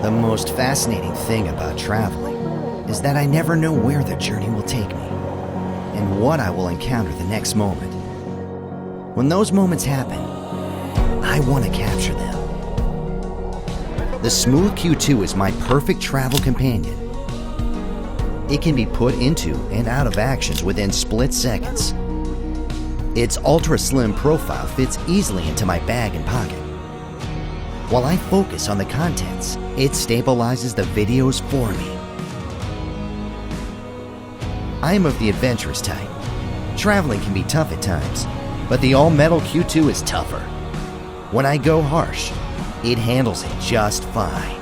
The most fascinating thing about traveling is that I never know where the journey will take me and what I will encounter the next moment. When those moments happen, I want to capture them. The Smooth-Q2 is my perfect travel companion. It can be put into and out of actions within split seconds. Its ultra-slim profile fits easily into my bag and pocket. While I focus on the contents, it stabilizes the videos for me. I am of the adventurous type. Traveling can be tough at times, but the all-metal Q2 is tougher. When I go harsh, it handles it just fine.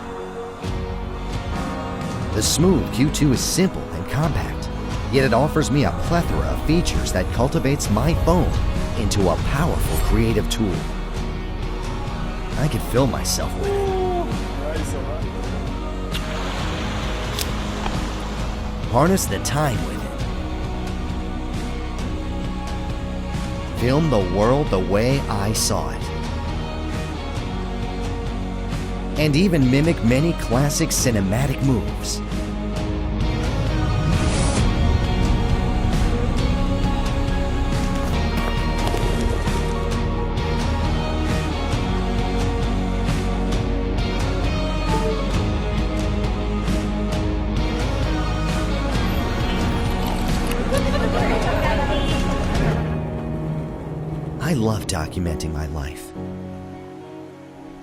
The Smooth-Q2 is simple and compact, yet it offers me a plethora of features that cultivates my phone into a powerful creative tool. I could film myself with it. Harness the time with it. Film the world the way I saw it. And even mimic many classic cinematic moves. I love documenting my life,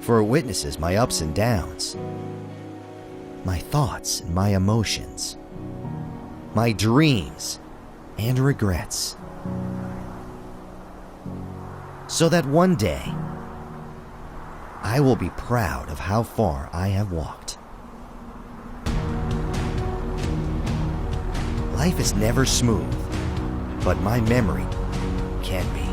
for it witnesses my ups and downs, my thoughts and my emotions, my dreams and regrets, so that one day I will be proud of how far I have walked. Life is never smooth, but my memory can be.